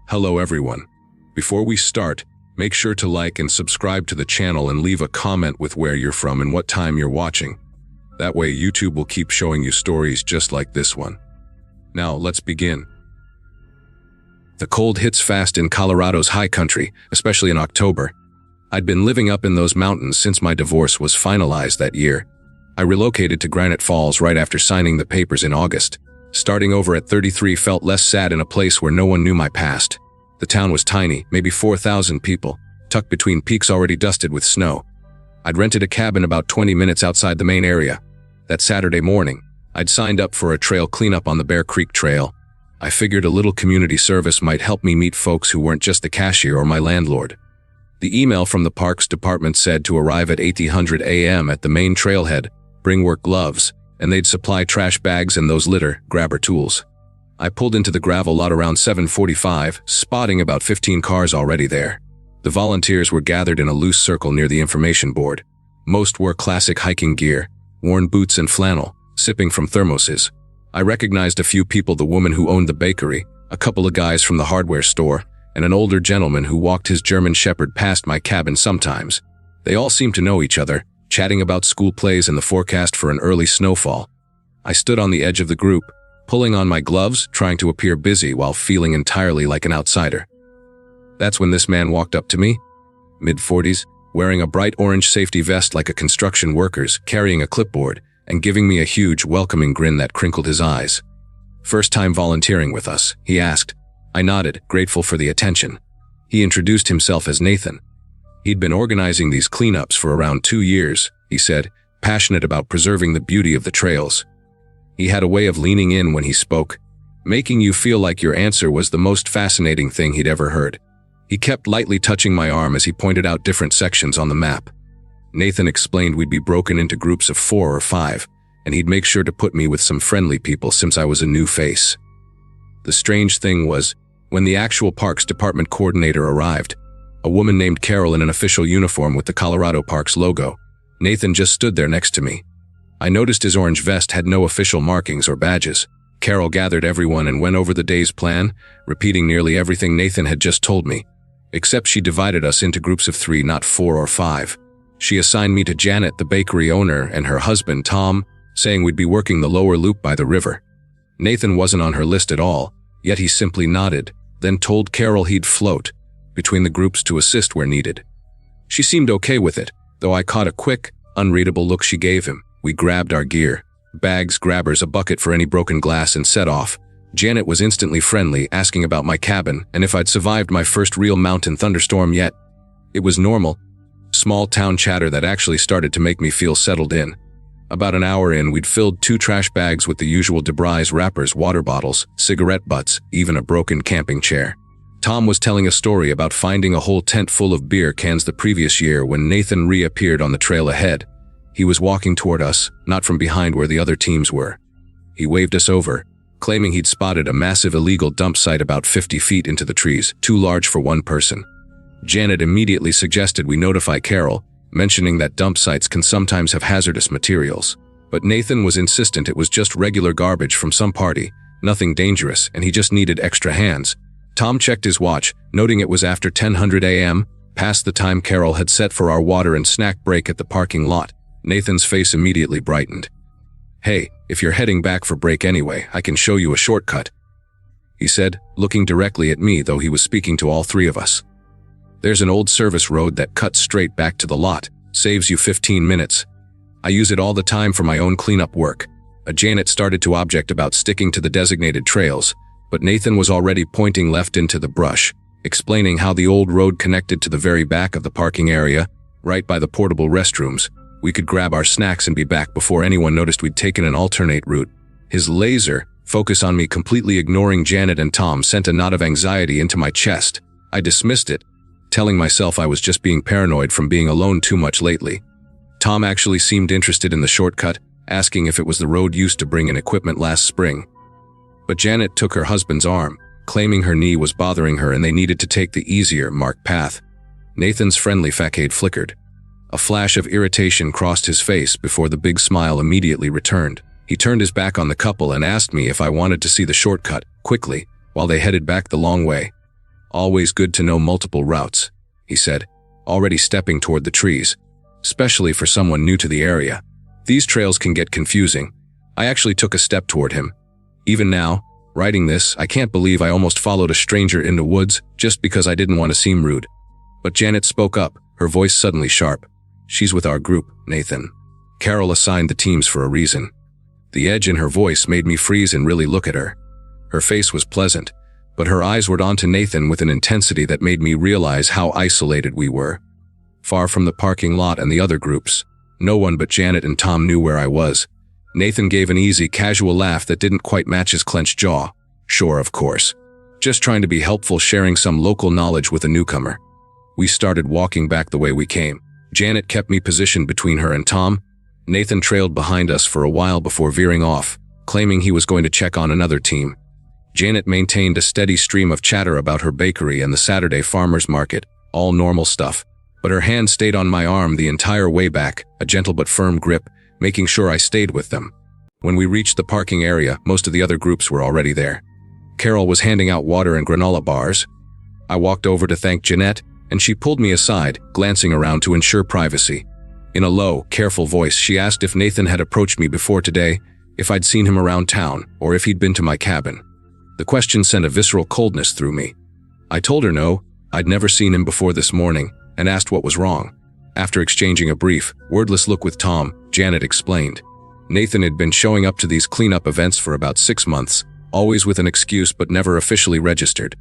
Hello everyone. Before we start, make sure to like and subscribe to the channel and leave a comment with where you're from and what time you're watching. That way YouTube will keep showing you stories just like this one. Now let's begin. The cold hits fast in Colorado's high country, especially in October. I'd been living up in those mountains since my divorce was finalized that year. I relocated to Granite Falls right after signing the papers in August. Starting over at 33 felt less sad in a place where no one knew my past. The town was tiny, maybe 4,000 people, tucked between peaks already dusted with snow. I'd rented a cabin about 20 minutes outside the main area. That Saturday morning, I'd signed up for a trail cleanup on the Bear Creek Trail. I figured a little community service might help me meet folks who weren't just the cashier or my landlord. The email from the parks department said to arrive at 8:00 a.m. at the main trailhead, bring work gloves, and they'd supply trash bags and those litter grabber tools. I pulled into the gravel lot around 7:45, spotting about 15 cars already there. The volunteers were gathered in a loose circle near the information board. Most wore classic hiking gear, worn boots and flannel, sipping from thermoses. I recognized a few people: the woman who owned the bakery, a couple of guys from the hardware store, and an older gentleman who walked his German Shepherd past my cabin sometimes. They all seemed to know each other, chatting about school plays and the forecast for an early snowfall. I stood on the edge of the group, pulling on my gloves, trying to appear busy while feeling entirely like an outsider. That's when this man walked up to me, mid-40s, wearing a bright orange safety vest like a construction worker's, carrying a clipboard, and giving me a huge, welcoming grin that crinkled his eyes. "First time volunteering with us?" he asked. I nodded, grateful for the attention. He introduced himself as Nathan. He'd been organizing these cleanups for around 2 years, he said, passionate about preserving the beauty of the trails. He had a way of leaning in when he spoke, making you feel like your answer was the most fascinating thing he'd ever heard. He kept lightly touching my arm as he pointed out different sections on the map. Nathan explained we'd be broken into groups of 4 or 5, and he'd make sure to put me with some friendly people since I was a new face. The strange thing was, when the actual Parks Department coordinator arrived, a woman named Carol in an official uniform with the Colorado Parks logo, Nathan just stood there next to me. I noticed his orange vest had no official markings or badges. Carol gathered everyone and went over the day's plan, repeating nearly everything Nathan had just told me, except she divided us into groups of 3, not 4 or 5. She assigned me to Janet, the bakery owner, and her husband, Tom, saying we'd be working the lower loop by the river. Nathan wasn't on her list at all, yet he simply nodded, then told Carol he'd float between the groups to assist where needed. She seemed okay with it, though I caught a quick, unreadable look she gave him. We grabbed our gear, bags, grabbers, a bucket for any broken glass, and set off. Janet was instantly friendly, asking about my cabin and if I'd survived my first real mountain thunderstorm yet. It was normal, small town chatter that actually started to make me feel settled in. About an hour in, we'd filled 2 trash bags with the usual debris: wrappers, water bottles, cigarette butts, even a broken camping chair. Tom was telling a story about finding a whole tent full of beer cans the previous year when Nathan reappeared on the trail ahead. He was walking toward us, not from behind where the other teams were. He waved us over, claiming he'd spotted a massive illegal dump site about 50 feet into the trees, too large for one person. Janet immediately suggested we notify Carol, mentioning that dump sites can sometimes have hazardous materials. But Nathan was insistent it was just regular garbage from some party, nothing dangerous, and he just needed extra hands. Tom checked his watch, noting it was after 10:00 a.m., past the time Carol had set for our water and snack break at the parking lot. Nathan's face immediately brightened. "Hey, if you're heading back for break anyway, I can show you a shortcut," he said, looking directly at me, though he was speaking to all 3 of us. "There's an old service road that cuts straight back to the lot, saves you 15 minutes. I use it all the time for my own cleanup work." Janet started to object about sticking to the designated trails, but Nathan was already pointing left into the brush, explaining how the old road connected to the very back of the parking area, right by the portable restrooms. We could grab our snacks and be back before anyone noticed we'd taken an alternate route. His laser focus on me, completely ignoring Janet and Tom, sent a knot of anxiety into my chest. I dismissed it, telling myself I was just being paranoid from being alone too much lately. Tom actually seemed interested in the shortcut, asking if it was the road used to bring in equipment last spring. But Janet took her husband's arm, claiming her knee was bothering her and they needed to take the easier, marked path. Nathan's friendly facade flickered. A flash of irritation crossed his face before the big smile immediately returned. He turned his back on the couple and asked me if I wanted to see the shortcut, quickly, while they headed back the long way. Always good to know multiple routes, he said, already stepping toward the trees. Especially for someone new to the area. These trails can get confusing. I actually took a step toward him. Even now, writing this, I can't believe I almost followed a stranger into woods just because I didn't want to seem rude. But Janet spoke up, her voice suddenly sharp. She's with our group, Nathan. Carol assigned the teams for a reason. The edge in her voice made me freeze and really look at her. Her face was pleasant, but her eyes were onto Nathan with an intensity that made me realize how isolated we were. Far from the parking lot and the other groups, no one but Janet and Tom knew where I was. Nathan gave an easy, casual laugh that didn't quite match his clenched jaw. Sure, of course. Just trying to be helpful, sharing some local knowledge with a newcomer. We started walking back the way we came. Janet kept me positioned between her and Tom. Nathan trailed behind us for a while before veering off, claiming he was going to check on another team. Janet maintained a steady stream of chatter about her bakery and the Saturday farmers market, all normal stuff. But her hand stayed on my arm the entire way back, a gentle but firm grip, making sure I stayed with them. When we reached the parking area, most of the other groups were already there. Carol was handing out water and granola bars. I walked over to thank Jeanette, and she pulled me aside, glancing around to ensure privacy. In a low, careful voice, she asked if Nathan had approached me before today, if I'd seen him around town, or if he'd been to my cabin. The question sent a visceral coldness through me. I told her no, I'd never seen him before this morning, and asked what was wrong. After exchanging a brief, wordless look with Tom, Janet explained. Nathan had been showing up to these cleanup events for about 6 months, always with an excuse but never officially registered.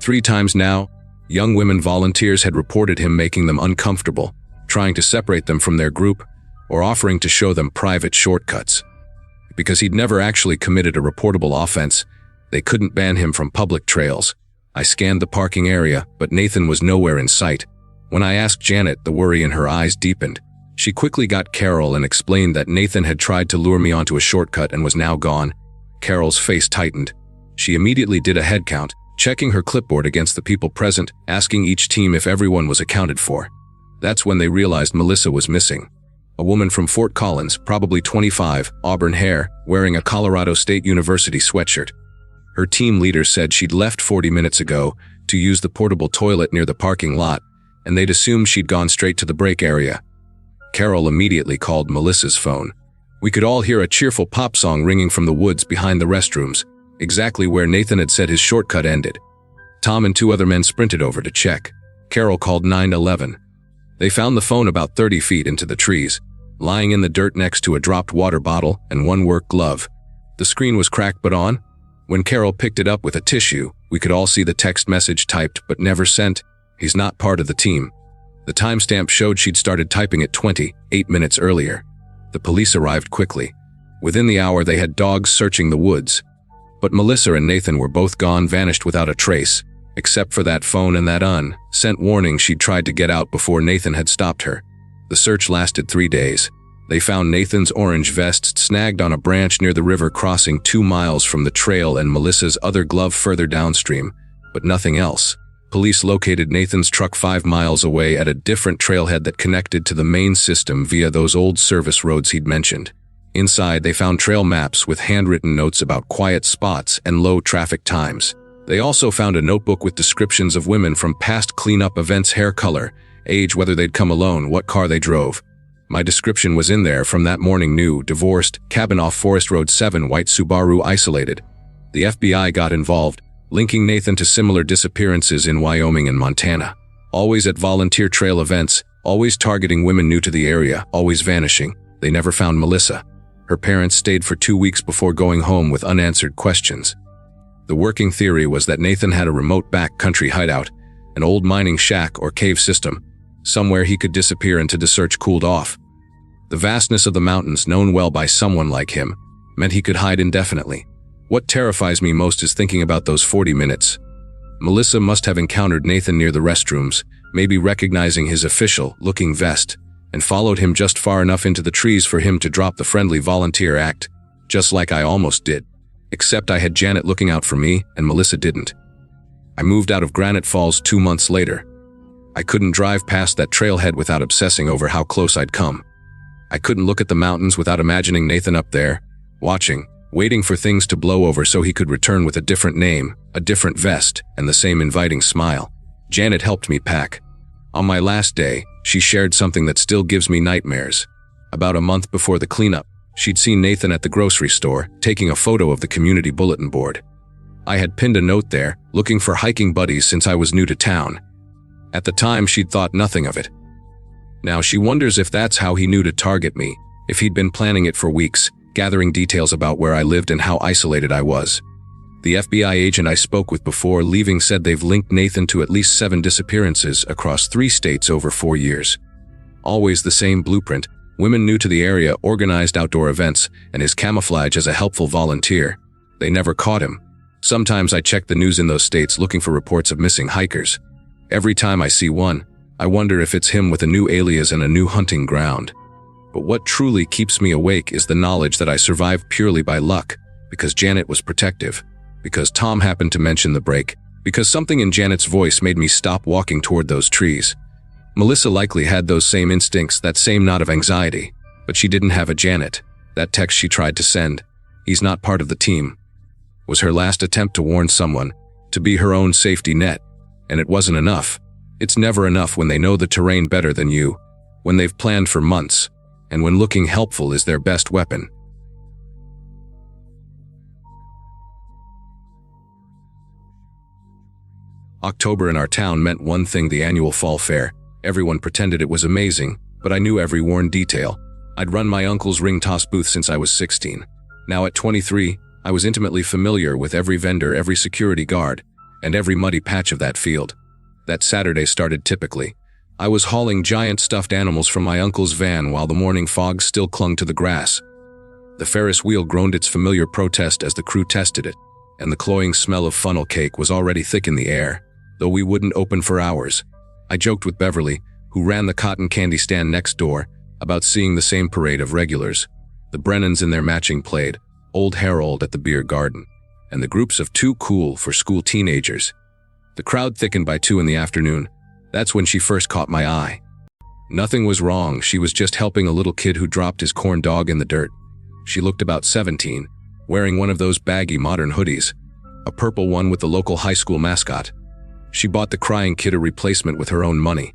3 times now, young women volunteers had reported him making them uncomfortable, trying to separate them from their group, or offering to show them private shortcuts. Because he'd never actually committed a reportable offense, they couldn't ban him from public trails. I scanned the parking area, but Nathan was nowhere in sight. When I asked Janet, the worry in her eyes deepened. She quickly got Carol and explained that Nathan had tried to lure me onto a shortcut and was now gone. Carol's face tightened. She immediately did a head count, checking her clipboard against the people present, asking each team if everyone was accounted for. That's when they realized Melissa was missing. A woman from Fort Collins, probably 25, auburn hair, wearing a Colorado State University sweatshirt. Her team leader said she'd left 40 minutes ago to use the portable toilet near the parking lot, and they'd assumed she'd gone straight to the break area. Carol immediately called Melissa's phone. We could all hear a cheerful pop song ringing from the woods behind the restrooms, exactly where Nathan had said his shortcut ended. Tom and 2 other men sprinted over to check. Carol called 911. They found the phone about 30 feet into the trees, lying in the dirt next to a dropped water bottle and 1 work glove. The screen was cracked but on. When Carol picked it up with a tissue, we could all see the text message typed but never sent. He's not part of the team. The timestamp showed she'd started typing at 28 minutes earlier. The police arrived quickly. Within the hour, they had dogs searching the woods. But Melissa and Nathan were both gone, vanished without a trace, except for that phone and that unsent warning she'd tried to get out before Nathan had stopped her. The search lasted 3 days. They found Nathan's orange vest snagged on a branch near the river crossing 2 miles from the trail and Melissa's other glove further downstream, but nothing else. Police located Nathan's truck 5 miles away at a different trailhead that connected to the main system via those old service roads he'd mentioned. Inside, they found trail maps with handwritten notes about quiet spots and low traffic times. They also found a notebook with descriptions of women from past cleanup events, hair color, age, whether they'd come alone, what car they drove. My description was in there from that morning: new, divorced, cabin off Forest Road 7, white Subaru, isolated. The FBI got involved, linking Nathan to similar disappearances in Wyoming and Montana. Always at volunteer trail events, always targeting women new to the area, always vanishing. They never found Melissa. Her parents stayed for 2 weeks before going home with unanswered questions. The working theory was that Nathan had a remote backcountry hideout, an old mining shack or cave system, somewhere he could disappear until the search cooled off. The vastness of the mountains, known well by someone like him, meant he could hide indefinitely. What terrifies me most is thinking about those 40 minutes. Melissa must have encountered Nathan near the restrooms, maybe recognizing his official-looking vest, and followed him just far enough into the trees for him to drop the friendly volunteer act, just like I almost did. Except I had Janet looking out for me, and Melissa didn't. I moved out of Granite Falls 2 months later. I couldn't drive past that trailhead without obsessing over how close I'd come. I couldn't look at the mountains without imagining Nathan up there, watching, waiting for things to blow over so he could return with a different name, a different vest, and the same inviting smile. Janet helped me pack. On my last day, she shared something that still gives me nightmares. About a month before the cleanup, she'd seen Nathan at the grocery store, taking a photo of the community bulletin board. I had pinned a note there, looking for hiking buddies since I was new to town. At the time, she'd thought nothing of it. Now she wonders if that's how he knew to target me, if he'd been planning it for weeks, gathering details about where I lived and how isolated I was. The FBI agent I spoke with before leaving said they've linked Nathan to at least 7 disappearances across 3 states over 4 years. Always the same blueprint: women new to the area, organized outdoor events, and his camouflage as a helpful volunteer. They never caught him. Sometimes I check the news in those states looking for reports of missing hikers. Every time I see one, I wonder if it's him with a new alias and a new hunting ground. But what truly keeps me awake is the knowledge that I survived purely by luck, because Janet was protective, because Tom happened to mention the break, because something in Janet's voice made me stop walking toward those trees. Melissa likely had those same instincts, that same knot of anxiety, but she didn't have a Janet. That text she tried to send, "He's not part of the team," was her last attempt to warn someone, to be her own safety net. And it wasn't enough. It's never enough when they know the terrain better than you, when they've planned for months, and when looking helpful is their best weapon. October in our town meant one thing: the annual fall fair. Everyone pretended it was amazing, but I knew every worn detail. I'd run my uncle's ring toss booth since I was 16. Now at 23, I was intimately familiar with every vendor, every security guard, and every muddy patch of that field. That Saturday started typically. I was hauling giant stuffed animals from my uncle's van while the morning fog still clung to the grass. The Ferris wheel groaned its familiar protest as the crew tested it, and the cloying smell of funnel cake was already thick in the air, though we wouldn't open for hours. I joked with Beverly, who ran the cotton candy stand next door, about seeing the same parade of regulars. The Brennans in their matching plaid, Old Harold at the beer garden, and the groups of too cool for school teenagers. The crowd thickened by 2 in the afternoon. That's when she first caught my eye. Nothing was wrong, she was just helping a little kid who dropped his corn dog in the dirt. She looked about 17, wearing one of those baggy modern hoodies, a purple one with the local high school mascot. She bought the crying kid a replacement with her own money.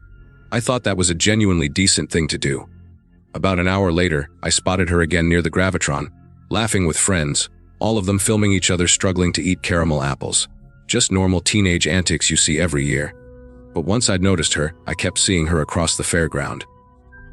I thought that was a genuinely decent thing to do. About an hour later, I spotted her again near the Gravitron, laughing with friends, all of them filming each other struggling to eat caramel apples. Just normal teenage antics you see every year. But once I'd noticed her, I kept seeing her across the fairground.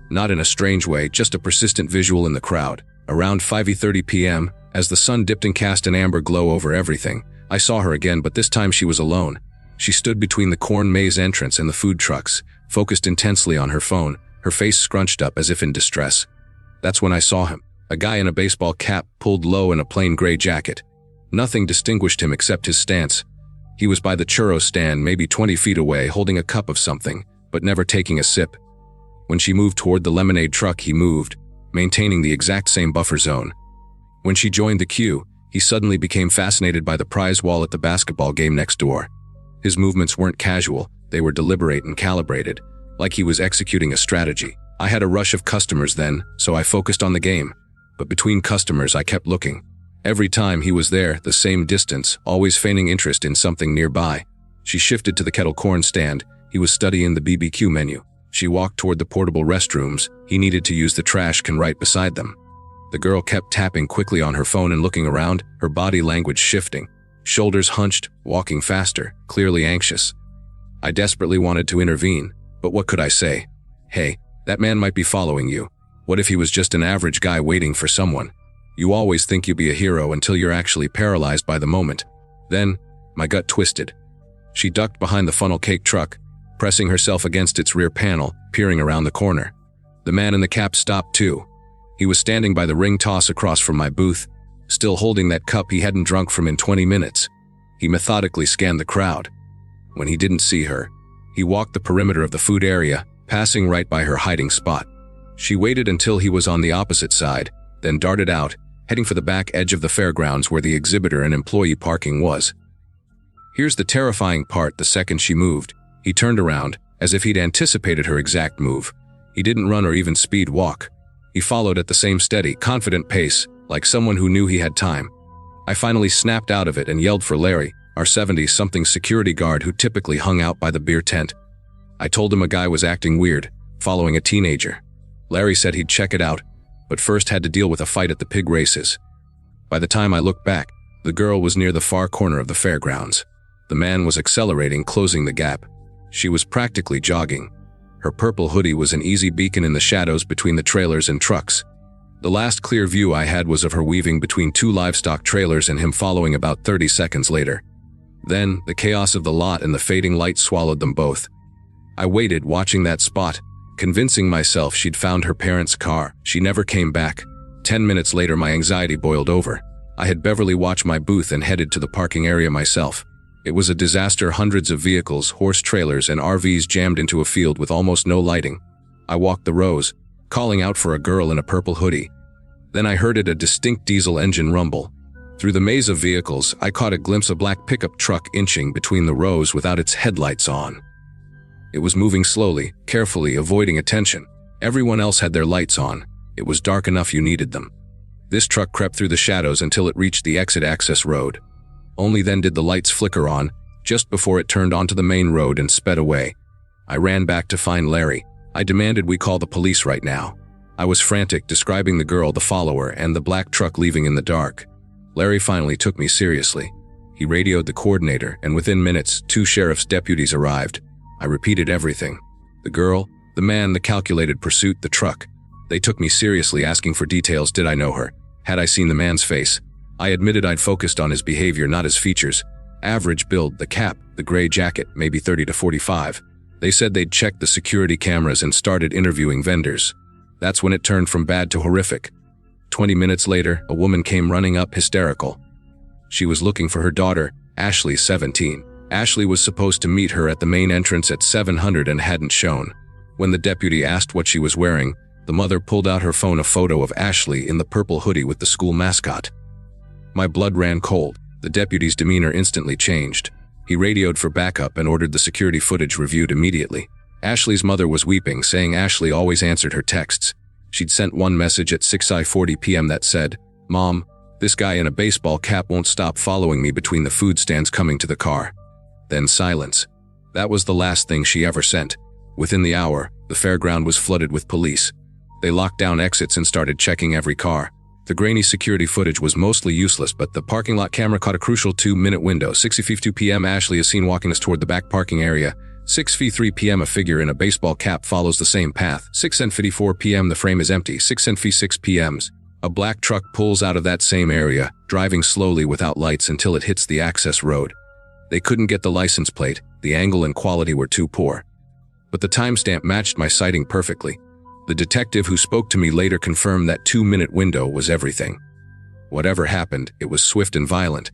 Not in a strange way, just a persistent visual in the crowd. Around 5:30 p.m., as the sun dipped and cast an amber glow over everything, I saw her again, but this time she was alone. She stood between the corn maze entrance and the food trucks, focused intensely on her phone, her face scrunched up as if in distress. That's when I saw him. A guy in a baseball cap, pulled low, in a plain gray jacket. Nothing distinguished him except his stance. He was by the churro stand, maybe 20 feet away, holding a cup of something, but never taking a sip. When she moved toward the lemonade truck, he moved, maintaining the exact same buffer zone. When she joined the queue, he suddenly became fascinated by the prize wall at the basketball game next door. His movements weren't casual, they were deliberate and calibrated, like he was executing a strategy. I had a rush of customers then, so I focused on the game. But between customers, I kept looking. Every time he was there, the same distance, always feigning interest in something nearby. She shifted to the kettle corn stand. He was studying the BBQ menu. She walked toward the portable restrooms. He needed to use the trash can right beside them. The girl kept tapping quickly on her phone and looking around, her body language shifting. Shoulders hunched, walking faster, clearly anxious. I desperately wanted to intervene, but what could I say? Hey, that man might be following you. What if he was just an average guy waiting for someone? You always think you'll be a hero until you're actually paralyzed by the moment. Then, my gut twisted. She ducked behind the funnel cake truck, pressing herself against its rear panel, peering around the corner. The man in the cap stopped too. He was standing by the ring toss across from my booth, still holding that cup he hadn't drunk from in 20 minutes. He methodically scanned the crowd. When he didn't see her, he walked the perimeter of the food area, passing right by her hiding spot. She waited until he was on the opposite side, then darted out, heading for the back edge of the fairgrounds where the exhibitor and employee parking was. Here's the terrifying part: the second she moved, he turned around, as if he'd anticipated her exact move. He didn't run or even speed walk. He followed at the same steady, confident pace, like someone who knew he had time. I finally snapped out of it and yelled for Larry, our 70-something security guard who typically hung out by the beer tent. I told him a guy was acting weird, following a teenager. Larry said he'd check it out, but first had to deal with a fight at the pig races. By the time I looked back, the girl was near the far corner of the fairgrounds. The man was accelerating, closing the gap. She was practically jogging. Her purple hoodie was an easy beacon in the shadows between the trailers and trucks. The last clear view I had was of her weaving between two livestock trailers and him following about 30 seconds later. Then, the chaos of the lot and the fading light swallowed them both. I waited, watching that spot, convincing myself she'd found her parents' car. She never came back. 10 minutes later, my anxiety boiled over. I had Beverly watch my booth and headed to the parking area myself. It was a disaster. Hundreds of vehicles, horse trailers, and RVs jammed into a field with almost no lighting. I walked the rows, calling out for a girl in a purple hoodie. Then I heard a distinct diesel engine rumble. Through the maze of vehicles, I caught a glimpse of a black pickup truck inching between the rows without its headlights on. It was moving slowly, carefully, avoiding attention. Everyone else had their lights on. It was dark enough you needed them. This truck crept through the shadows until it reached the exit access road. Only then did the lights flicker on, just before it turned onto the main road and sped away. I ran back to find Larry. I demanded we call the police right now. I was frantic, describing the girl, the follower, and the black truck leaving in the dark. Larry finally took me seriously. He radioed the coordinator, and within minutes, 2 sheriff's deputies arrived. I repeated everything. The girl, the man, the calculated pursuit, the truck. They took me seriously, asking for details. Did I know her? Had I seen the man's face? I admitted I'd focused on his behavior, not his features. Average build, the cap, the gray jacket, maybe 30 to 45. They said they'd checked the security cameras and started interviewing vendors. That's when it turned from bad to horrific. 20 minutes later, a woman came running up, hysterical. She was looking for her daughter, Ashley, 17. Ashley was supposed to meet her at the main entrance at 700 and hadn't shown. When the deputy asked what she was wearing, the mother pulled out her phone, a photo of Ashley in the purple hoodie with the school mascot. My blood ran cold. The deputy's demeanor instantly changed. He radioed for backup and ordered the security footage reviewed immediately. Ashley's mother was weeping, saying Ashley always answered her texts. She'd sent one message at 6:40 p.m. that said, "Mom, this guy in a baseball cap won't stop following me between the food stands coming to the car." Then silence. That was the last thing she ever sent. Within the hour, the fairground was flooded with police. They locked down exits and started checking every car. The grainy security footage was mostly useless, but the parking lot camera caught a crucial 2-minute window. 6:52 p.m. Ashley is seen walking us toward the back parking area. 6:53 p.m. a figure in a baseball cap follows the same path. 6:54 p.m. the frame is empty. 6:56 p.m. a black truck pulls out of that same area, driving slowly without lights until it hits the access road. They couldn't get the license plate. The angle and quality were too poor. But the timestamp matched my sighting perfectly. The detective who spoke to me later confirmed that 2-minute window was everything. Whatever happened, it was swift and violent.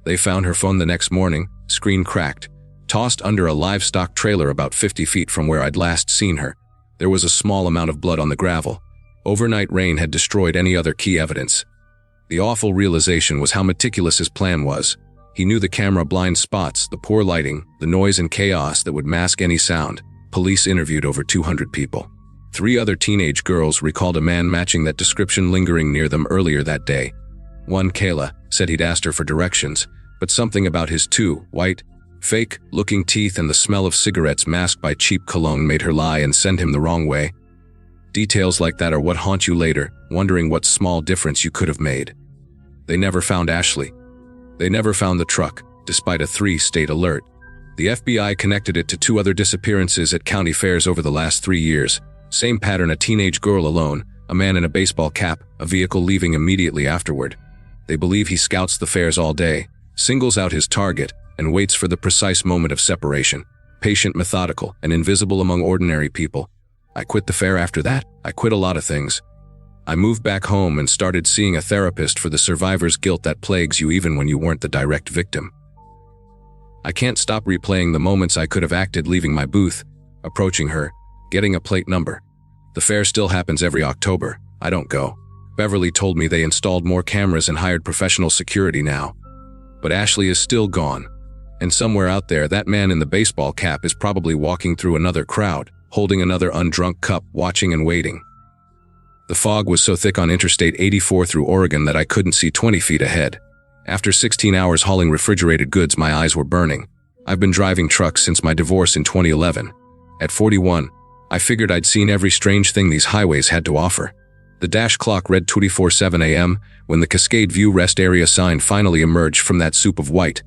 They found her phone the next morning, screen cracked, tossed under a livestock trailer about 50 feet from where I'd last seen her. There was a small amount of blood on the gravel. Overnight rain had destroyed any other key evidence. The awful realization was how meticulous his plan was. He knew the camera blind spots, the poor lighting, the noise and chaos that would mask any sound. Police interviewed over 200 people. 3 other teenage girls recalled a man matching that description lingering near them earlier that day. One, Kayla, said he'd asked her for directions, but something about his 2 white, fake-looking teeth and the smell of cigarettes masked by cheap cologne made her lie and send him the wrong way. Details like that are what haunt you later, wondering what small difference you could have made. They never found Ashley. They never found the truck, despite a 3-state alert. The FBI connected it to 2 other disappearances at county fairs over the last 3 years. Same pattern, a teenage girl alone, a man in a baseball cap, a vehicle leaving immediately afterward. They believe he scouts the fairs all day, singles out his target, and waits for the precise moment of separation. Patient, methodical, and invisible among ordinary people. I quit the fair after that. I quit a lot of things. I moved back home and started seeing a therapist for the survivor's guilt that plagues you even when you weren't the direct victim. I can't stop replaying the moments I could have acted, leaving my booth, approaching her, getting a plate number. The fair still happens every October. I don't go. Beverly told me they installed more cameras and hired professional security now. But Ashley is still gone. And somewhere out there, that man in the baseball cap is probably walking through another crowd, holding another undrunk cup, watching and waiting. The fog was so thick on Interstate 84 through Oregon that I couldn't see 20 feet ahead. After 16 hours hauling refrigerated goods, my eyes were burning. I've been driving trucks since my divorce in 2011. At 41, I figured I'd seen every strange thing these highways had to offer. The dash clock read 24:07 a.m. when the Cascade View Rest Area sign finally emerged from that soup of white.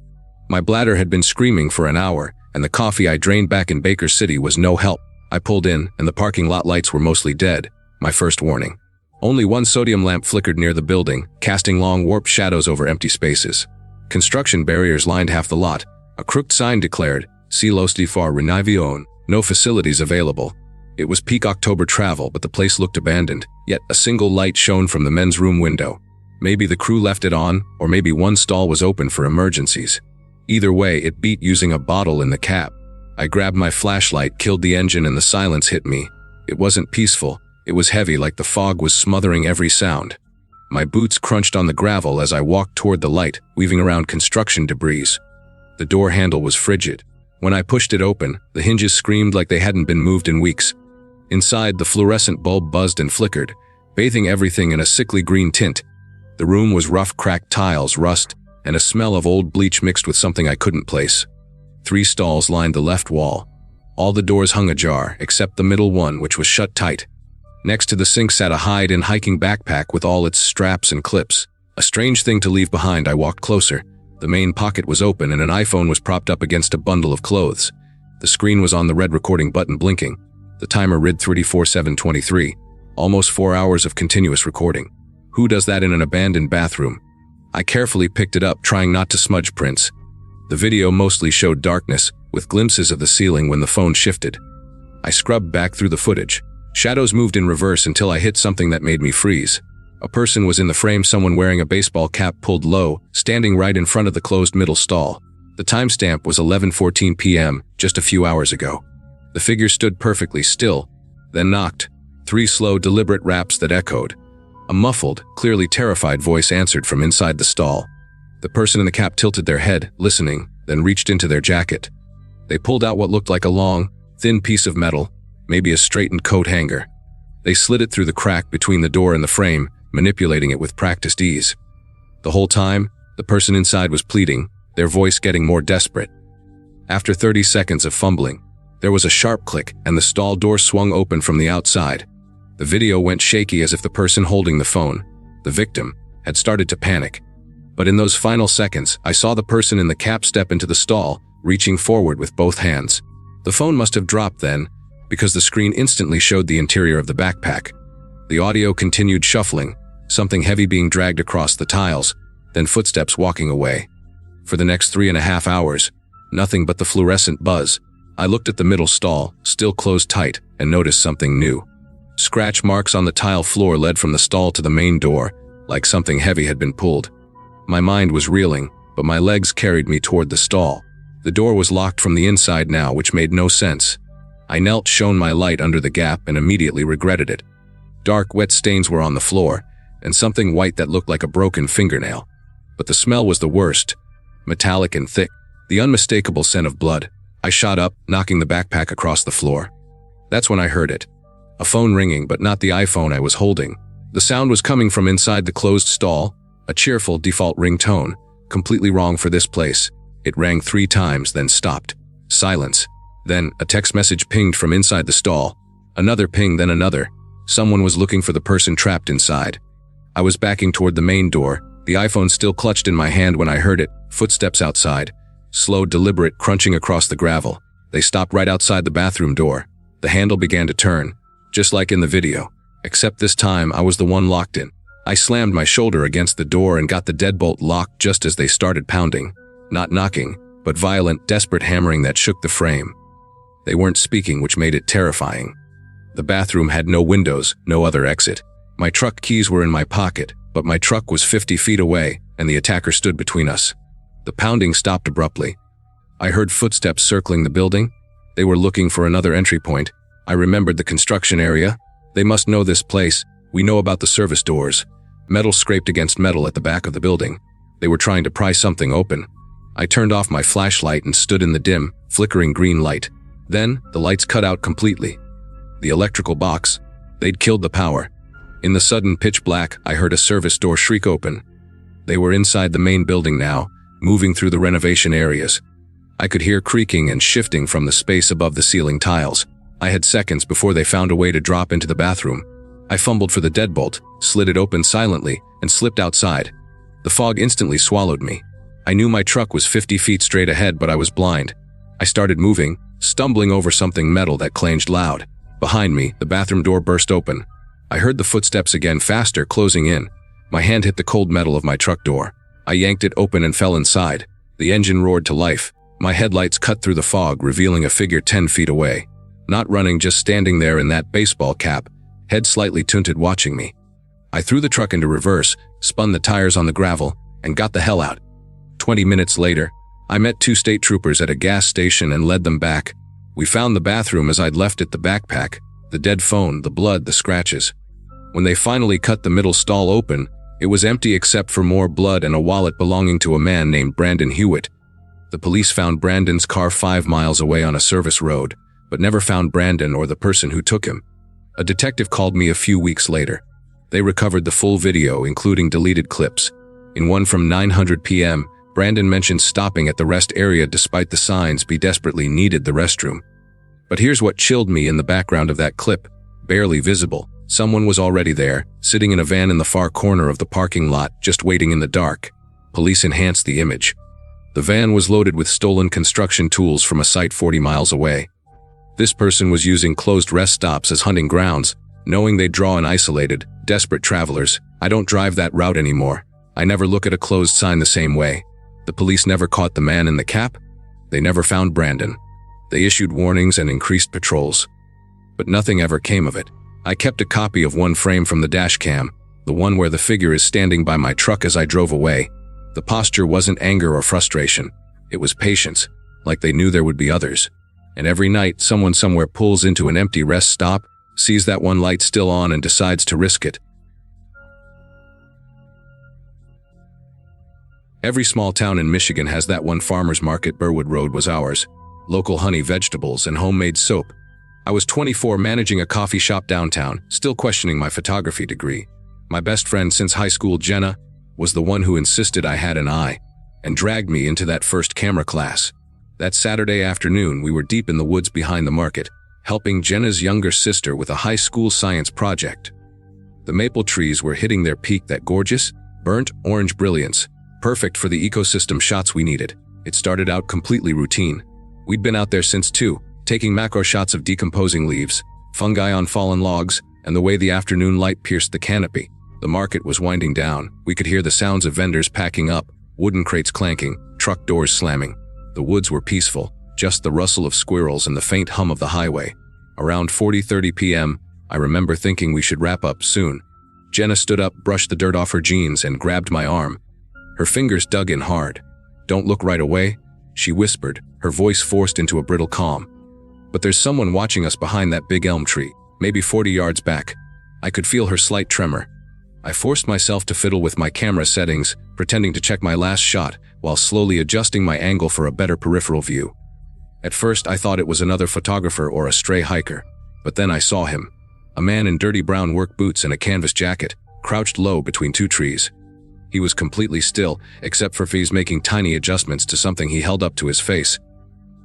My bladder had been screaming for an hour, and the coffee I drained back in Baker City was no help. I pulled in, and the parking lot lights were mostly dead. My first warning. Only one sodium lamp flickered near the building, casting long warped shadows over empty spaces. Construction barriers lined half the lot. A crooked sign declared, "Si los de far renavion," no facilities available. It was peak October travel, but the place looked abandoned, yet a single light shone from the men's room window. Maybe the crew left it on, or maybe one stall was open for emergencies. Either way, it beat using a bottle in the cab. I grabbed my flashlight, killed the engine, and the silence hit me. It wasn't peaceful. It was heavy, like the fog was smothering every sound. My boots crunched on the gravel as I walked toward the light, weaving around construction debris. The door handle was frigid. When I pushed it open, the hinges screamed like they hadn't been moved in weeks. Inside, the fluorescent bulb buzzed and flickered, bathing everything in a sickly green tint. The room was rough, cracked tiles, rust, and a smell of old bleach mixed with something I couldn't place. 3 stalls lined the left wall. All the doors hung ajar, except the middle one, which was shut tight. Next to the sink sat a hide-in hiking backpack with all its straps and clips. A strange thing to leave behind. I walked closer. The main pocket was open, and an iPhone was propped up against a bundle of clothes. The screen was on, the red recording button blinking. The timer read 34:7:23, almost 4 hours of continuous recording. Who does that in an abandoned bathroom? I carefully picked it up, trying not to smudge prints. The video mostly showed darkness, with glimpses of the ceiling when the phone shifted. I scrubbed back through the footage. Shadows moved in reverse until I hit something that made me freeze. A person was in the frame, someone wearing a baseball cap pulled low, standing right in front of the closed middle stall. The timestamp was 11:14 p.m., just a few hours ago. The figure stood perfectly still, then knocked. 3 slow, deliberate raps that echoed. A muffled, clearly terrified voice answered from inside the stall. The person in the cap tilted their head, listening, then reached into their jacket. They pulled out what looked like a long, thin piece of metal, maybe a straightened coat hanger. They slid it through the crack between the door and the frame, manipulating it with practiced ease. The whole time, the person inside was pleading, their voice getting more desperate. After 30 seconds of fumbling, there was a sharp click, and the stall door swung open from the outside. The video went shaky as if the person holding the phone, the victim, had started to panic. But in those final seconds, I saw the person in the cap step into the stall, reaching forward with both hands. The phone must have dropped then, because the screen instantly showed the interior of the backpack. The audio continued shuffling, something heavy being dragged across the tiles, then footsteps walking away. For the next 3.5 hours, nothing but the fluorescent buzz. I looked at the middle stall, still closed tight, and noticed something new. Scratch marks on the tile floor led from the stall to the main door, like something heavy had been pulled. My mind was reeling, but my legs carried me toward the stall. The door was locked from the inside now, which made no sense. I knelt, shone my light under the gap, and immediately regretted it. Dark, wet stains were on the floor, and something white that looked like a broken fingernail. But the smell was the worst. Metallic and thick, the unmistakable scent of blood. I shot up, knocking the backpack across the floor. That's when I heard it. A phone ringing, but not the iPhone I was holding. The sound was coming from inside the closed stall, a cheerful default ringtone, completely wrong for this place. It rang 3 times, then stopped. Silence. Then, a text message pinged from inside the stall. Another ping, then another. Someone was looking for the person trapped inside. I was backing toward the main door, the iPhone still clutched in my hand when I heard it. Footsteps outside. Slow, deliberate, crunching across the gravel. They stopped right outside the bathroom door. The handle began to turn, just like in the video. Except this time, I was the one locked in. I slammed my shoulder against the door and got the deadbolt locked just as they started pounding. Not knocking, but violent, desperate hammering that shook the frame. They weren't speaking, which made it terrifying. The bathroom had no windows, no other exit. My truck keys were in my pocket, but my truck was 50 feet away, and the attacker stood between us. The pounding stopped abruptly. I heard footsteps circling the building. They were looking for another entry point. I remembered the construction area. They must know this place. We know about the service doors. Metal scraped against metal at the back of the building. They were trying to pry something open. I turned off my flashlight and stood in the dim, flickering green light. Then, the lights cut out completely. The electrical box. They'd killed the power. In the sudden pitch black, I heard a service door shriek open. They were inside the main building now, moving through the renovation areas. I could hear creaking and shifting from the space above the ceiling tiles. I had seconds before they found a way to drop into the bathroom. I fumbled for the deadbolt, slid it open silently, and slipped outside. The fog instantly swallowed me. I knew my truck was 50 feet straight ahead, but I was blind. I started moving, stumbling over something metal that clanged loud. Behind me, the bathroom door burst open. I heard the footsteps again, faster, closing in. My hand hit the cold metal of my truck door. I yanked it open and fell inside. The engine roared to life. My headlights cut through the fog, revealing a figure 10 feet away. Not running, just standing there in that baseball cap, head slightly tilted, watching me. I threw the truck into reverse, spun the tires on the gravel, and got the hell out. 20 minutes later, I met 2 state troopers at a gas station and led them back. We found the bathroom as I'd left it, the backpack, the dead phone, the blood, the scratches. When they finally cut the middle stall open, it was empty except for more blood and a wallet belonging to a man named Brandon Hewitt. The police found Brandon's car 5 miles away on a service road, but never found Brandon or the person who took him. A detective called me a few weeks later. They recovered the full video, including deleted clips. In one from 9:00 p.m., Brandon mentioned stopping at the rest area despite the signs he desperately needed the restroom. But here's what chilled me in the background of that clip. Barely visible, someone was already there, sitting in a van in the far corner of the parking lot, just waiting in the dark. Police enhanced the image. The van was loaded with stolen construction tools from a site 40 miles away. This person was using closed rest stops as hunting grounds, knowing they'd draw in isolated, desperate travelers. I don't drive that route anymore. I never look at a closed sign the same way. The police never caught the man in the cap. They never found Brandon. They issued warnings and increased patrols. But nothing ever came of it. I kept a copy of one frame from the dash cam, the one where the figure is standing by my truck as I drove away. The posture wasn't anger or frustration. It was patience, like they knew there would be others. And every night, someone somewhere pulls into an empty rest stop, sees that one light still on and decides to risk it. Every small town in Michigan has that one farmer's market. Burwood Road was ours. Local honey, vegetables, and homemade soap. I was 24, managing a coffee shop downtown, still questioning my photography degree. My best friend since high school, Jenna, was the one who insisted I had an eye, and dragged me into that first camera class. That Saturday afternoon, we were deep in the woods behind the market, helping Jenna's younger sister with a high school science project. The maple trees were hitting their peak, that gorgeous, burnt orange brilliance, perfect for the ecosystem shots we needed. It started out completely routine. We'd been out there since 2, taking macro shots of decomposing leaves, fungi on fallen logs, and the way the afternoon light pierced the canopy. The market was winding down. We could hear the sounds of vendors packing up, wooden crates clanking, truck doors slamming. The woods were peaceful, just the rustle of squirrels and the faint hum of the highway. Around 40:30 p.m., I remember thinking we should wrap up soon. Jenna stood up, brushed the dirt off her jeans, and grabbed my arm. Her fingers dug in hard. "Don't look right away," she whispered, her voice forced into a brittle calm. "But there's someone watching us behind that big elm tree, maybe 40 yards back." I could feel her slight tremor. I forced myself to fiddle with my camera settings, pretending to check my last shot, while slowly adjusting my angle for a better peripheral view. At first, I thought it was another photographer or a stray hiker. But then I saw him. A man in dirty brown work boots and a canvas jacket, crouched low between 2 trees. He was completely still, except for Fee's making tiny adjustments to something he held up to his face.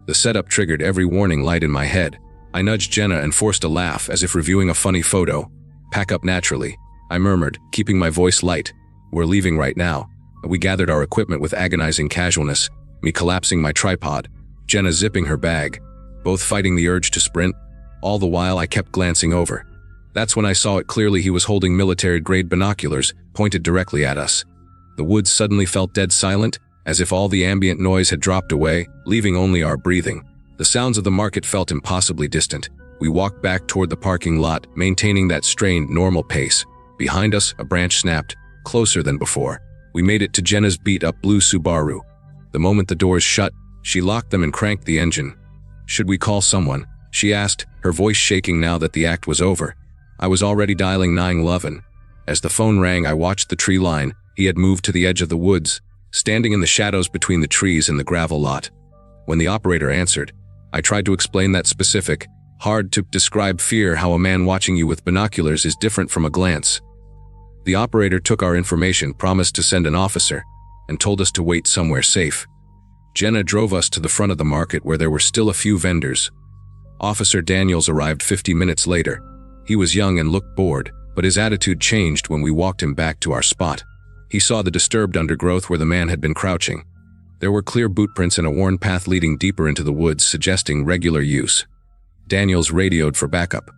The setup triggered every warning light in my head. I nudged Jenna and forced a laugh as if reviewing a funny photo. "Pack up naturally," I murmured, keeping my voice light. "We're leaving right now." We gathered our equipment with agonizing casualness, me collapsing my tripod, Jenna zipping her bag, both fighting the urge to sprint. All the while I kept glancing over. That's when I saw it clearly. He was holding military-grade binoculars, pointed directly at us. The woods suddenly felt dead silent, as if all the ambient noise had dropped away, leaving only our breathing. The sounds of the market felt impossibly distant. We walked back toward the parking lot, maintaining that strained, normal pace. Behind us, a branch snapped, closer than before. We made it to Jenna's beat-up blue Subaru. The moment the doors shut, she locked them and cranked the engine. "Should we call someone?" she asked, her voice shaking now that the act was over. I was already dialing 911. As the phone rang, I watched the tree line. He had moved to the edge of the woods, standing in the shadows between the trees and the gravel lot. When the operator answered, I tried to explain that specific, hard-to-describe fear, how a man watching you with binoculars is different from a glance. The operator took our information, promised to send an officer, and told us to wait somewhere safe. Jenna drove us to the front of the market where there were still a few vendors. Officer Daniels arrived 50 minutes later. He was young and looked bored, but his attitude changed when we walked him back to our spot. He saw the disturbed undergrowth where the man had been crouching. There were clear boot prints and a worn path leading deeper into the woods, suggesting regular use. Daniels radioed for backup.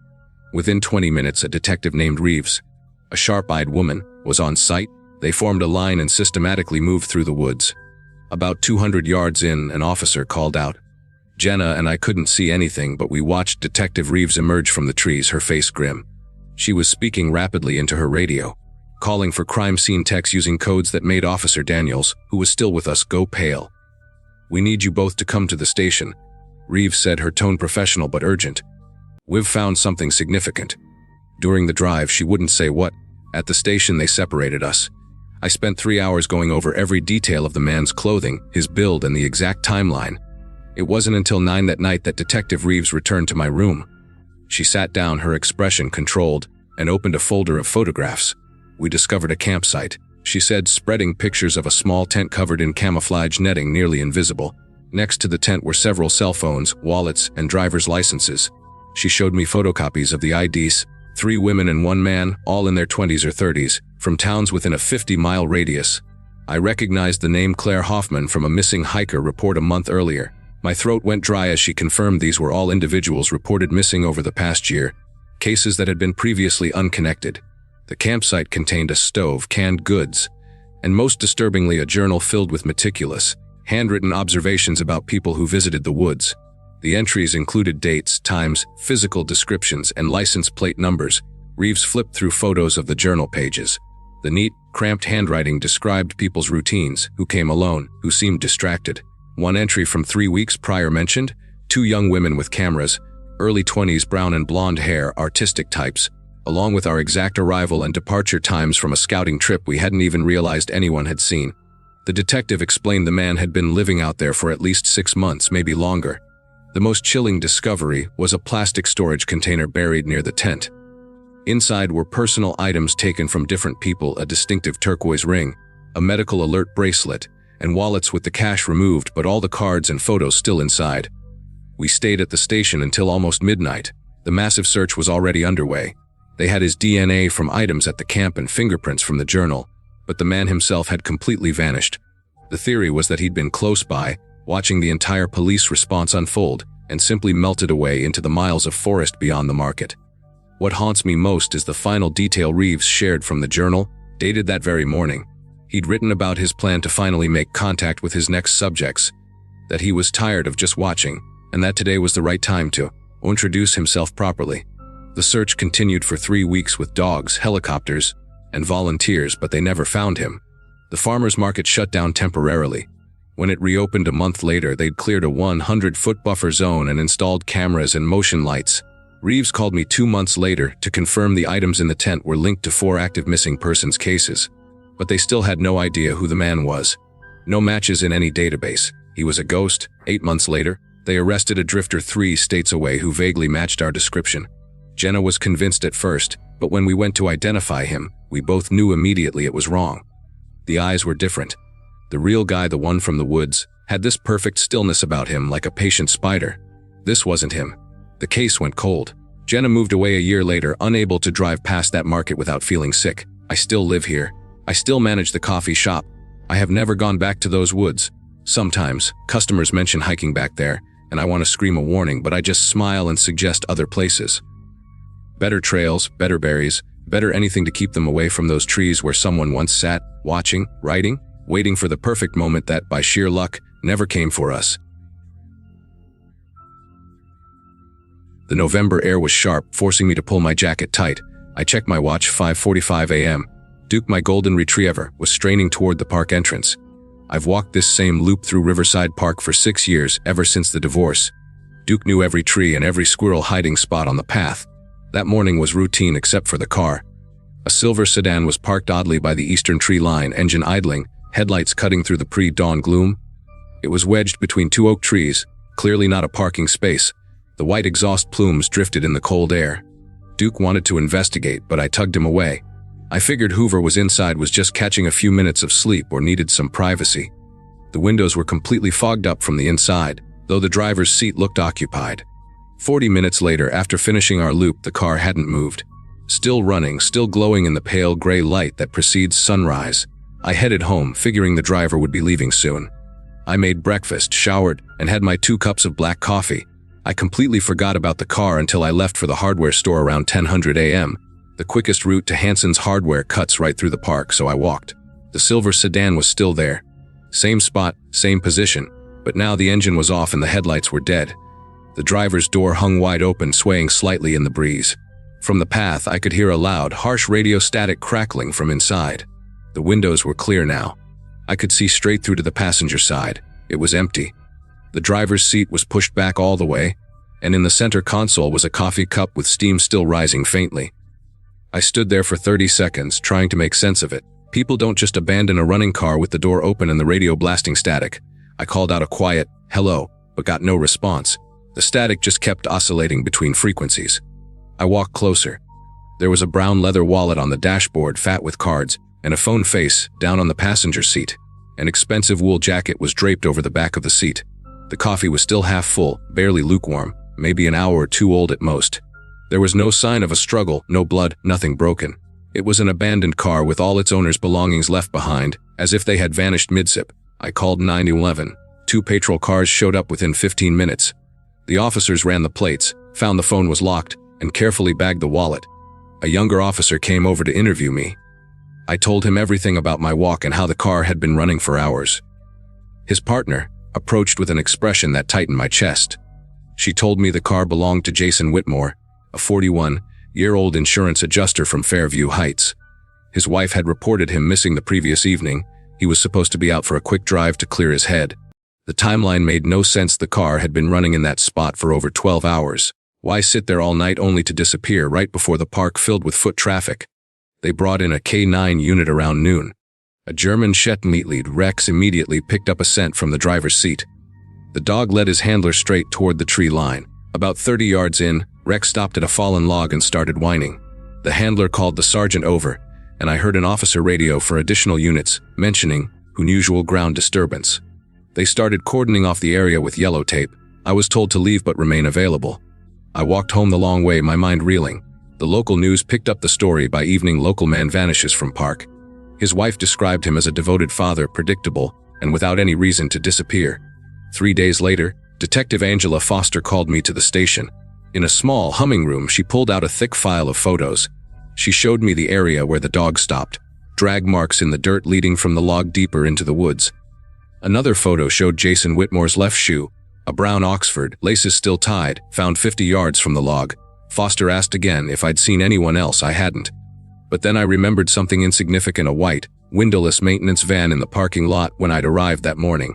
Within 20 minutes, a detective named Reeves, a sharp-eyed woman, was on site. They formed a line and systematically moved through the woods. About 200 yards in, an officer called out. Jenna and I couldn't see anything, but we watched Detective Reeves emerge from the trees, her face grim. She was speaking rapidly into her radio, calling for crime scene techs using codes that made Officer Daniels, who was still with us, go pale. "We need you both to come to the station," Reeves said, her tone professional but urgent. "We've found something significant." During the drive, she wouldn't say what. At the station, they separated us. I spent 3 hours going over every detail of the man's clothing, his build, and the exact timeline. It wasn't until 9 that night that Detective Reeves returned to my room. She sat down, her expression controlled, and opened a folder of photographs. "We discovered a campsite," she said, spreading pictures of a small tent covered in camouflage netting, nearly invisible. Next to the tent were several cell phones, wallets, and driver's licenses. She showed me photocopies of the IDs, 3 women and 1 man, all in their 20s or 30s, from towns within a 50-mile radius. I recognized the name Claire Hoffman from a missing hiker report a month earlier. My throat went dry as she confirmed these were all individuals reported missing over the past year, cases that had been previously unconnected. The campsite contained a stove, canned goods, and most disturbingly a journal filled with meticulous, handwritten observations about people who visited the woods. The entries included dates, times, physical descriptions, and license plate numbers. Reeves flipped through photos of the journal pages. The neat, cramped handwriting described people's routines, who came alone, who seemed distracted. One entry from 3 weeks prior mentioned 2 young women with cameras, early 20s, brown and blonde hair, artistic types, along with our exact arrival and departure times from a scouting trip we hadn't even realized anyone had seen. The detective explained the man had been living out there for at least 6 months, maybe longer. The most chilling discovery was a plastic storage container buried near the tent. Inside were personal items taken from different people, a distinctive turquoise ring, a medical alert bracelet, and wallets with the cash removed, but all the cards and photos still inside. We stayed at the station until almost midnight. The massive search was already underway. They had his DNA from items at the camp and fingerprints from the journal, but the man himself had completely vanished. The theory was that he'd been close by, watching the entire police response unfold, and simply melted away into the miles of forest beyond the market. What haunts me most is the final detail Reeves shared from the journal, dated that very morning. He'd written about his plan to finally make contact with his next subjects, that he was tired of just watching, and that today was the right time to introduce himself properly. The search continued for 3 weeks with dogs, helicopters, and volunteers, but they never found him. The farmers' market shut down temporarily. When it reopened a month later, they'd cleared a 100-foot buffer zone and installed cameras and motion lights. Reeves called me 2 months later to confirm the items in the tent were linked to 4 active missing persons cases. But they still had no idea who the man was. No matches in any database. He was a ghost. 8 months later, they arrested a drifter 3 states away who vaguely matched our description. Jenna was convinced at first, but when we went to identify him, we both knew immediately it was wrong. The eyes were different. The real guy, the one from the woods, had this perfect stillness about him, like a patient spider. This wasn't him. The case went cold. Jenna moved away a year later, unable to drive past that market without feeling sick. I still live here. I still manage the coffee shop. I have never gone back to those woods. Sometimes, customers mention hiking back there, and I want to scream a warning, but I just smile and suggest other places. Better trails, better berries, better anything to keep them away from those trees where someone once sat, watching, writing, waiting for the perfect moment that, by sheer luck, never came for us. The November air was sharp, forcing me to pull my jacket tight. I checked my watch, 5:45 a.m. Duke, my golden retriever, was straining toward the park entrance. I've walked this same loop through Riverside Park for 6 years, ever since the divorce. Duke knew every tree and every squirrel hiding spot on the path. That morning was routine except for the car. A silver sedan was parked oddly by the eastern tree line, engine idling, headlights cutting through the pre-dawn gloom. It was wedged between 2 oak trees, clearly not a parking space. The white exhaust plumes drifted in the cold air. Duke wanted to investigate, but I tugged him away. I figured whoever was inside was just catching a few minutes of sleep or needed some privacy. The windows were completely fogged up from the inside, though the driver's seat looked occupied. 40 minutes later, after finishing our loop, the car hadn't moved. Still running, still glowing in the pale gray light that precedes sunrise. I headed home, figuring the driver would be leaving soon. I made breakfast, showered, and had my 2 cups of black coffee. I completely forgot about the car until I left for the hardware store around 10:00 a.m. The quickest route to Hanson's Hardware cuts right through the park, so I walked. The silver sedan was still there. Same spot, same position, but now the engine was off and the headlights were dead. The driver's door hung wide open, swaying slightly in the breeze. From the path, I could hear a loud, harsh radio static crackling from inside. The windows were clear now. I could see straight through to the passenger side. It was empty. The driver's seat was pushed back all the way, and in the center console was a coffee cup with steam still rising faintly. I stood there for 30 seconds, trying to make sense of it. People don't just abandon a running car with the door open and the radio blasting static. I called out a quiet, "Hello," but got no response. The static just kept oscillating between frequencies. I walked closer. There was a brown leather wallet on the dashboard, fat with cards, and a phone face down on the passenger seat. An expensive wool jacket was draped over the back of the seat. The coffee was still half full, barely lukewarm, maybe an hour or 2 old at most. There was no sign of a struggle, no blood, nothing broken. It was an abandoned car with all its owner's belongings left behind, as if they had vanished mid-sip. I called 911. 2 patrol cars showed up within 15 minutes. The officers ran the plates, found the phone was locked, and carefully bagged the wallet. A younger officer came over to interview me. I told him everything about my walk and how the car had been running for hours. His partner approached with an expression that tightened my chest. She told me the car belonged to Jason Whitmore, a 41-year-old insurance adjuster from Fairview Heights. His wife had reported him missing the previous evening. He was supposed to be out for a quick drive to clear his head. The timeline made no sense. The car had been running in that spot for over 12 hours. Why sit there all night only to disappear right before the park filled with foot traffic? They brought in a K9 unit around noon. A German Shettenlead Rex immediately picked up a scent from the driver's seat. The dog led his handler straight toward the tree line. About 30 yards in, Rex stopped at a fallen log and started whining. The handler called the sergeant over, and I heard an officer radio for additional units, mentioning unusual ground disturbance. They started cordoning off the area with yellow tape. I was told to leave but remain available. I walked home the long way, my mind reeling. The local news picked up the story. By evening, local man vanishes from park. His wife described him as a devoted father, predictable, and without any reason to disappear. 3 days later, Detective Angela Foster called me to the station. In a small, humming room, she pulled out a thick file of photos. She showed me the area where the dog stopped, drag marks in the dirt leading from the log deeper into the woods. Another photo showed Jason Whitmore's left shoe, a brown Oxford, laces still tied, found 50 yards from the log. Foster asked again if I'd seen anyone else. I hadn't. But then I remembered something insignificant: a white, windowless maintenance van in the parking lot when I'd arrived that morning.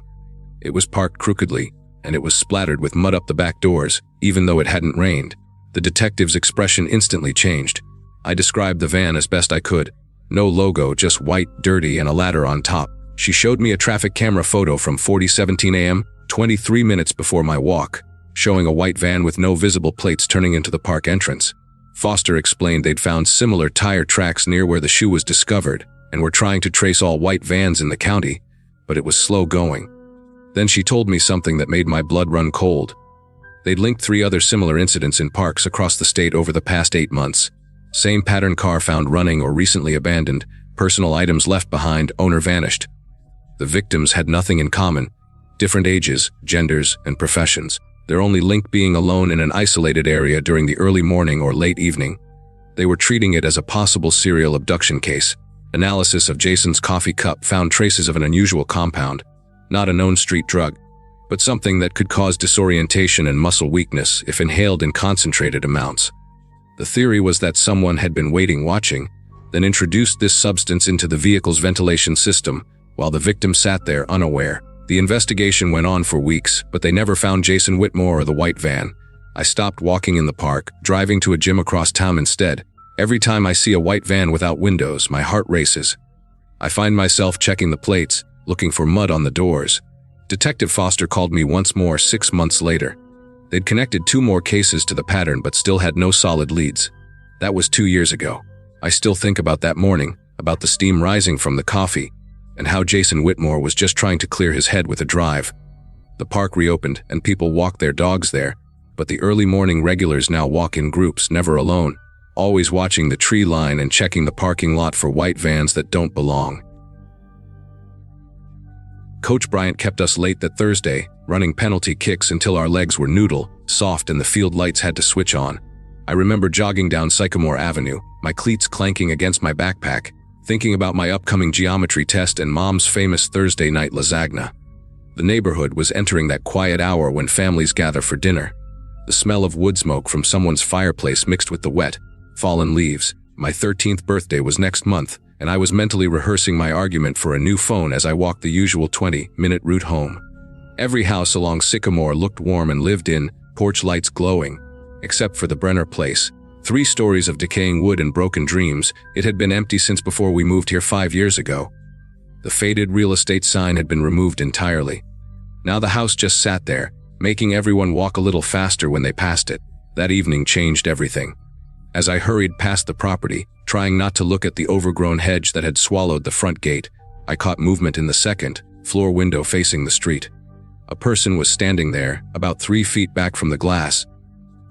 It was parked crookedly, and it was splattered with mud up the back doors, even though it hadn't rained. The detective's expression instantly changed. I described the van as best I could. No logo, just white, dirty, and a ladder on top. She showed me a traffic camera photo from 40:17 a.m., 23 minutes before my walk, showing a white van with no visible plates turning into the park entrance. Foster explained they'd found similar tire tracks near where the shoe was discovered and were trying to trace all white vans in the county, but it was slow going. Then she told me something that made my blood run cold. They'd linked 3 other similar incidents in parks across the state over the past 8 months. Same pattern: car found running or recently abandoned, personal items left behind, owner vanished. The victims had nothing in common: different ages, genders, and professions, their only link being alone in an isolated area during the early morning or late evening. They were treating it as a possible serial abduction case. Analysis of Jason's coffee cup found traces of an unusual compound, not a known street drug, but something that could cause disorientation and muscle weakness if inhaled in concentrated amounts. The theory was that someone had been waiting, watching, then introduced this substance into the vehicle's ventilation system while the victim sat there unaware. The investigation went on for weeks, but they never found Jason Whitmore or the white van. I stopped walking in the park, driving to a gym across town instead. Every time I see a white van without windows, my heart races. I find myself checking the plates, looking for mud on the doors. Detective Foster called me once more 6 months later. They'd connected 2 more cases to the pattern but still had no solid leads. That was 2 years ago. I still think about that morning, about the steam rising from the coffee, and how Jason Whitmore was just trying to clear his head with a drive. The park reopened and people walked their dogs there, but the early morning regulars now walk in groups, never alone, always watching the tree line and checking the parking lot for white vans that don't belong. Coach Bryant kept us late that Thursday, running penalty kicks until our legs were noodle soft and the field lights had to switch on. I remember jogging down Sycamore Avenue, my cleats clanking against my backpack, thinking about my upcoming geometry test and Mom's famous Thursday night lasagna. The neighborhood was entering that quiet hour when families gather for dinner. The smell of wood smoke from someone's fireplace mixed with the wet, fallen leaves. My 13th birthday was next month, and I was mentally rehearsing my argument for a new phone as I walked the usual 20-minute route home. Every house along Sycamore looked warm and lived in, porch lights glowing, except for the Brenner place. 3 stories of decaying wood and broken dreams. It had been empty since before we moved here 5 years ago. The faded real estate sign had been removed entirely. Now the house just sat there, making everyone walk a little faster when they passed it. That evening changed everything. As I hurried past the property, trying not to look at the overgrown hedge that had swallowed the front gate, I caught movement in the second-floor window facing the street. A person was standing there, about 3 feet back from the glass,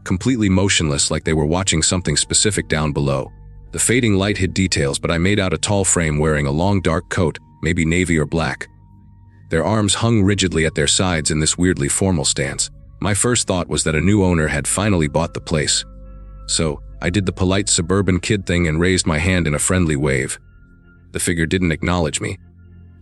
completely motionless like they were watching something specific down below. The fading light hid details, but I made out a tall frame wearing a long dark coat, maybe navy or black. Their arms hung rigidly at their sides in this weirdly formal stance. My first thought was that a new owner had finally bought the place. So, I did the polite suburban kid thing and raised my hand in a friendly wave. The figure didn't acknowledge me,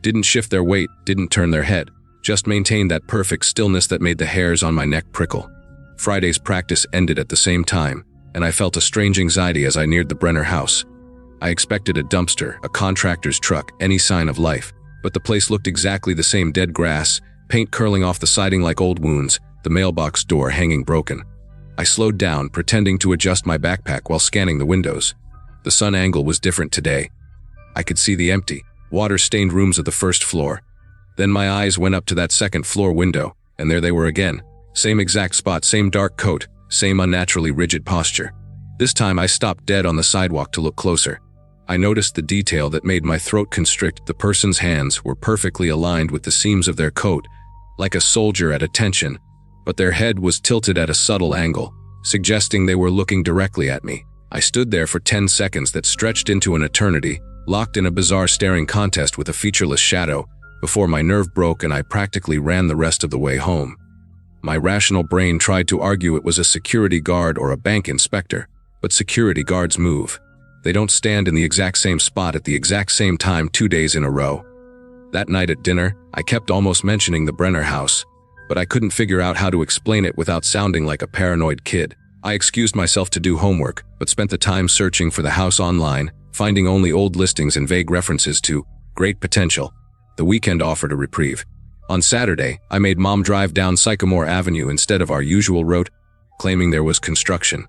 didn't shift their weight, didn't turn their head, just maintained that perfect stillness that made the hairs on my neck prickle. Friday's practice ended at the same time, and I felt a strange anxiety as I neared the Brenner house. I expected a dumpster, a contractor's truck, any sign of life, but the place looked exactly the same: dead grass, paint curling off the siding like old wounds, the mailbox door hanging broken. I slowed down, pretending to adjust my backpack while scanning the windows. The sun angle was different today. I could see the empty, water-stained rooms of the first floor. Then my eyes went up to that second-floor window, and there they were again. Same exact spot, same dark coat, same unnaturally rigid posture. This time I stopped dead on the sidewalk to look closer. I noticed the detail that made my throat constrict. The person's hands were perfectly aligned with the seams of their coat, like a soldier at attention, but their head was tilted at a subtle angle, suggesting they were looking directly at me. I stood there for 10 seconds that stretched into an eternity, locked in a bizarre staring contest with a featureless shadow, before my nerve broke and I practically ran the rest of the way home. My rational brain tried to argue it was a security guard or a bank inspector, but security guards move. They don't stand in the exact same spot at the exact same time 2 days in a row. That night at dinner, I kept almost mentioning the Brenner house, but I couldn't figure out how to explain it without sounding like a paranoid kid. I excused myself to do homework, but spent the time searching for the house online, finding only old listings and vague references to great potential. The weekend offered a reprieve. On Saturday, I made Mom drive down Sycamore Avenue instead of our usual route, claiming there was construction.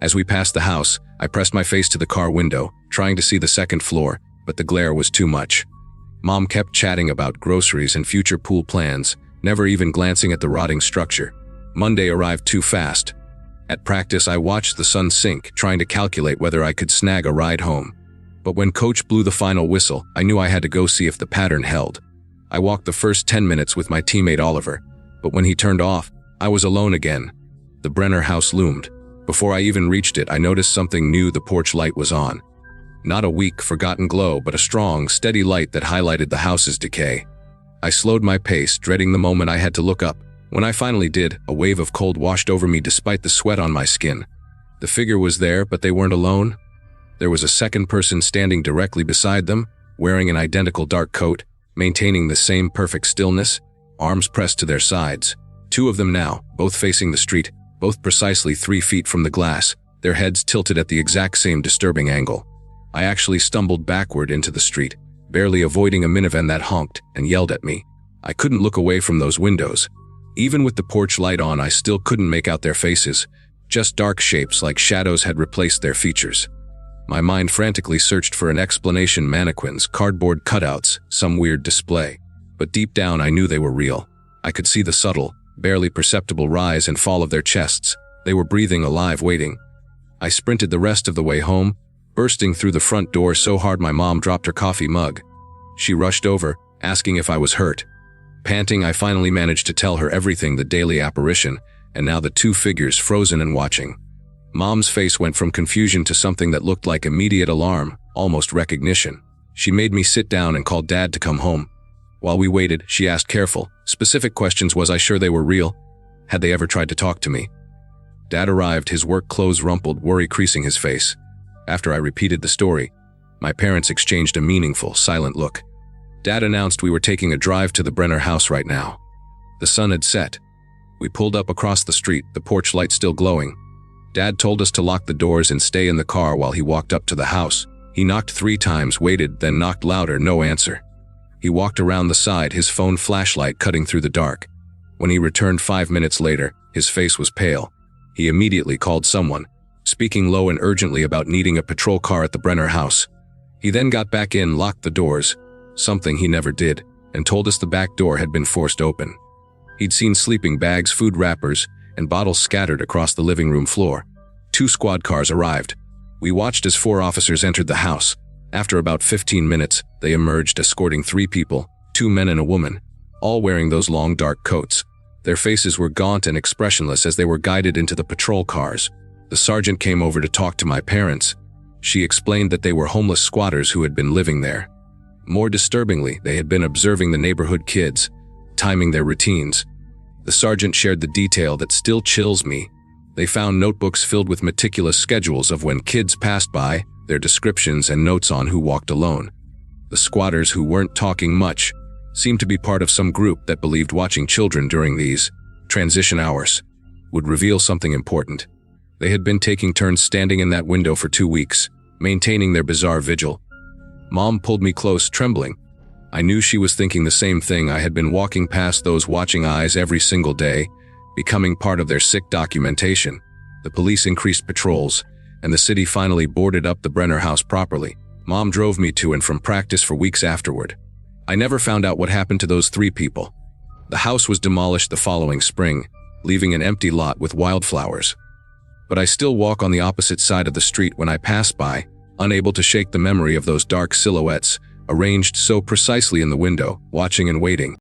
As we passed the house, I pressed my face to the car window, trying to see the second floor, but the glare was too much. Mom kept chatting about groceries and future pool plans, never even glancing at the rotting structure. Monday arrived too fast. At practice, I watched the sun sink, trying to calculate whether I could snag a ride home. But when Coach blew the final whistle, I knew I had to go see if the pattern held. I walked the first 10 minutes with my teammate Oliver, but when he turned off, I was alone again. The Brenner house loomed. Before I even reached it, I noticed something new. The porch light was on. Not a weak, forgotten glow, but a strong, steady light that highlighted the house's decay. I slowed my pace, dreading the moment I had to look up. When I finally did, a wave of cold washed over me despite the sweat on my skin. The figure was there, but they weren't alone. There was a second person standing directly beside them, wearing an identical dark coat, maintaining the same perfect stillness, arms pressed to their sides. 2 of them now, both facing the street, both precisely 3 feet from the glass, their heads tilted at the exact same disturbing angle. I actually stumbled backward into the street, barely avoiding a minivan that honked and yelled at me. I couldn't look away from those windows. Even with the porch light on, I still couldn't make out their faces, just dark shapes like shadows had replaced their features. My mind frantically searched for an explanation: mannequins, cardboard cutouts, some weird display. But deep down I knew they were real. I could see the subtle, barely perceptible rise and fall of their chests. They were breathing, alive, waiting. I sprinted the rest of the way home, bursting through the front door so hard my mom dropped her coffee mug. She rushed over, asking if I was hurt. Panting, I finally managed to tell her everything, the daily apparition, and now the two figures frozen and watching. Mom's face went from confusion to something that looked like immediate alarm, almost recognition. She made me sit down and called Dad to come home. While we waited, she asked careful, specific questions. Was I sure they were real? Had they ever tried to talk to me? Dad arrived, his work clothes rumpled, worry creasing his face. After I repeated the story, my parents exchanged a meaningful, silent look. Dad announced we were taking a drive to the Brenner house right now. The sun had set. We pulled up across the street, the porch light still glowing. Dad told us to lock the doors and stay in the car while he walked up to the house. He knocked 3 times, waited, then knocked louder, no answer. He walked around the side, his phone flashlight cutting through the dark. When he returned 5 minutes later, his face was pale. He immediately called someone, speaking low and urgently about needing a patrol car at the Brenner house. He then got back in, locked the doors, something he never did, and told us the back door had been forced open. He'd seen sleeping bags, food wrappers, and bottles scattered across the living room floor. 2 squad cars arrived. We watched as 4 officers entered the house. After about 15 minutes, they emerged escorting 3 people, 2 men and a woman, all wearing those long dark coats. Their faces were gaunt and expressionless as they were guided into the patrol cars. The sergeant came over to talk to my parents. She explained that they were homeless squatters who had been living there. More disturbingly, they had been observing the neighborhood kids, timing their routines. The sergeant shared the detail that still chills me. They found notebooks filled with meticulous schedules of when kids passed by, their descriptions and notes on who walked alone. The squatters, who weren't talking much, seemed to be part of some group that believed watching children during these transition hours would reveal something important. They had been taking turns standing in that window for 2 weeks, maintaining their bizarre vigil. Mom pulled me close, trembling. I knew she was thinking the same thing. I had been walking past those watching eyes every single day, becoming part of their sick documentation. The police increased patrols, and the city finally boarded up the Brenner house properly. Mom drove me to and from practice for weeks afterward. I never found out what happened to those 3 people. The house was demolished the following spring, leaving an empty lot with wildflowers. But I still walk on the opposite side of the street when I pass by, unable to shake the memory of those dark silhouettes, arranged so precisely in the window, watching and waiting.